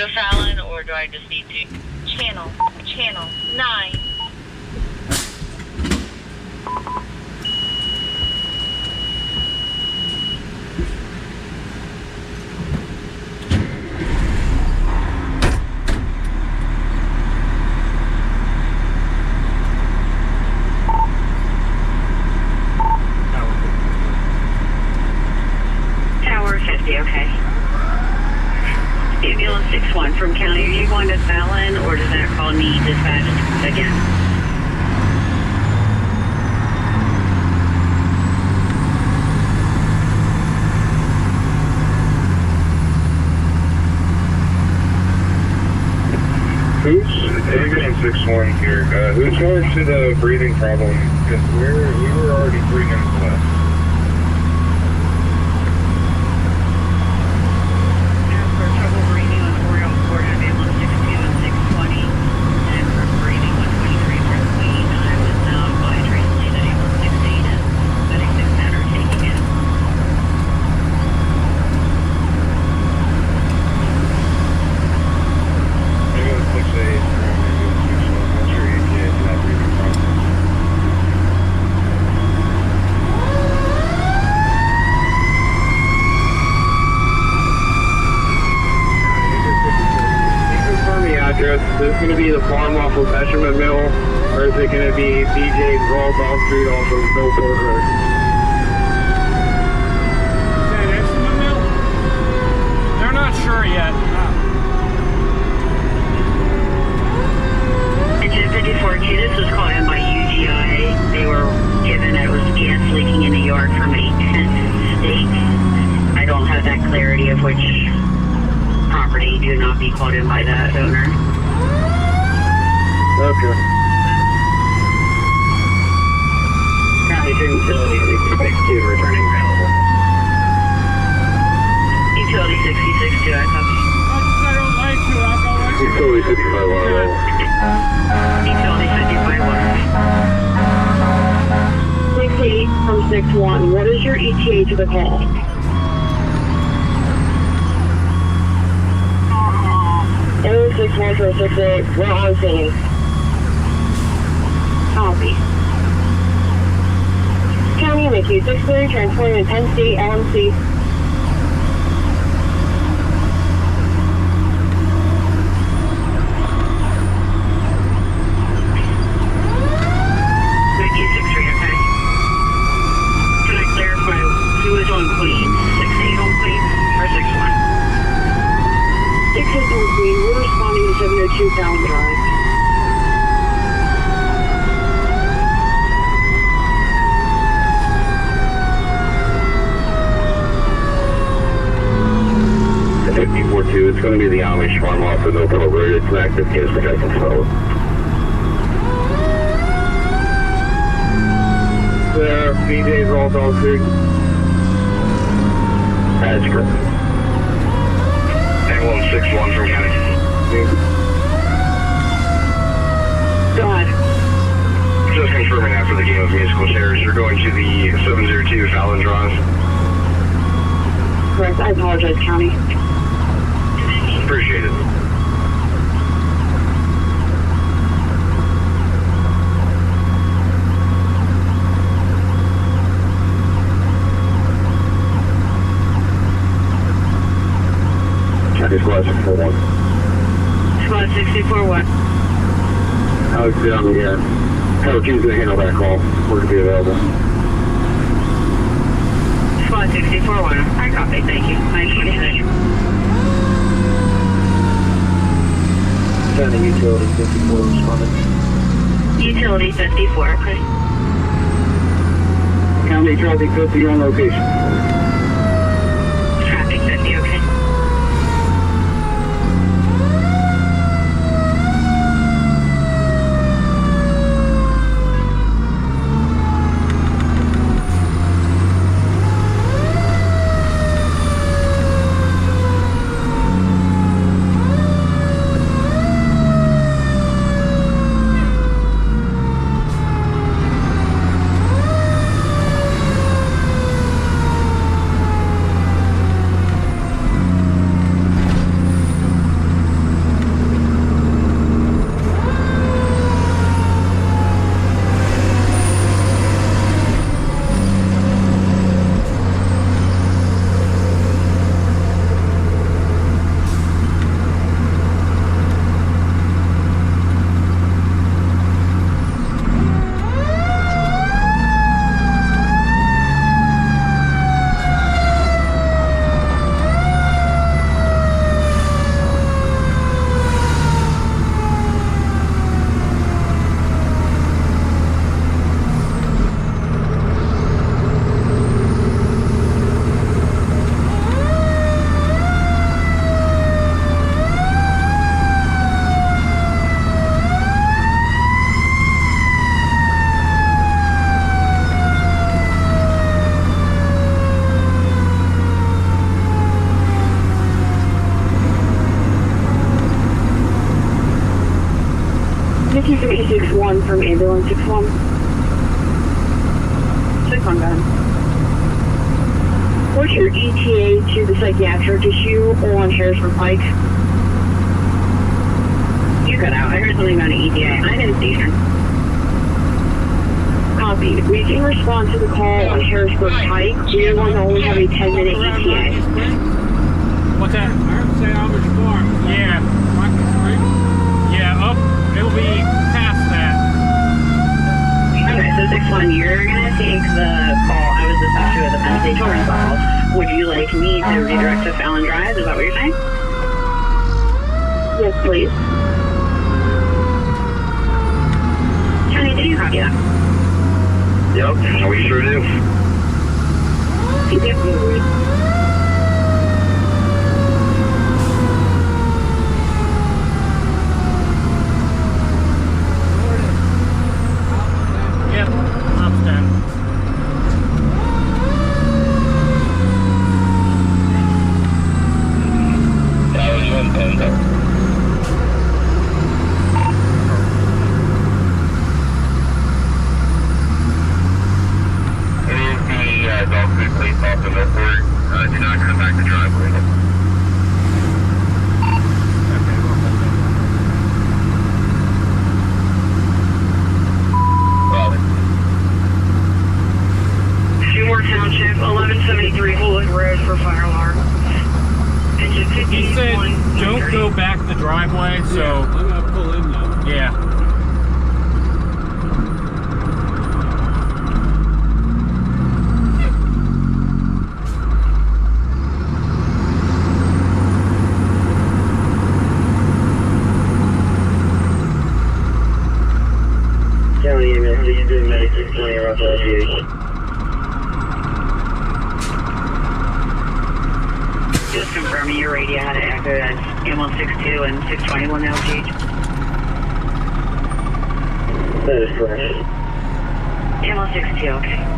to Fallon, or do I just need to? Channel 9. Tower 50, okay. Ambulance 61 from County, are you going to Fallon, or does that call need dispatched again? Ambulance 61 here. Who's going to the breathing problem? Because we were already 3 minutes left. Is this going to be the farm off of Measurement Mill, or is it going to be BJ's Roll-Down Street off of Millport Road? Is that Measurement Mill? They're not sure yet. Engine 54Q, this was called in by UGI. They were given that it was gas leaking in New York from a 10 states. I don't have that clarity of which property. Do not be called in by that owner. Okay. County Utility 66-2 returning available. Utility 66-2, I copy. I don't like to. I'll go right to Utility 55 water. Utility 55 water. 68 from 61. What is your ETA to the call? 61-68, we're on scene. Copy. County McHugh 63, transporting to 10 State LMC. McHugh 63, okay. Can I clarify who is on Queens? 68 on Queens or 61? 68 on Queen, we're responding to 702 Fallon Drive. It's going to be the Amish farm off of Millport Road. It's an active case protection phone. There, BJ's Roll-Down Street. That's correct. Ambulance 61 from County. Go ahead. Just confirming after the game of musical chairs, you're going to the 702 Fallon Drive. Correct, I apologize, County. Appreciate it. County Squad 641. Squad 64-1. Alex down here. Tower 2's going to handle that call. We're going to be available. Squad 64-1. I copy, thank you. 926. County Utility 54 responding. Utility 54, okay. County Traffic 50 on location. Traffic 50, okay. 256-1 from ambulance 6-1. 6-1, go ahead. What's your ETA to the psychiatric issue on Harrisburg Pike? You cut out. I heard something about an ETA. I'm in station. Copy. We can respond to the call on Harrisburg Pike. We are going to only have a 10-minute ETA. What's that? I heard say Albert Farm. Yeah. Rocky Street. Yeah, up. It'll be past that. Okay, so 6-1, you're going to take the call. I was dispatched with a Penn State Torrance call. Would you like me to redirect to Fallon Drive? Is that what you're saying? Yes, please. Tony, did you copy that? Yep, we sure do. Yep. Yep, I'm standing. Dog food police off the Milford. Do not come back to driveway. Seymour Township, 1173 Woolwood Road for fire alarm. Engine He said 51. don't go back the driveway, so I'm gonna pull in now. yeah. County EMS 63 Medic 620 Roger aviation. Just confirming your radio had an echo. That's M162 and 621 LG. That is correct. M162, okay.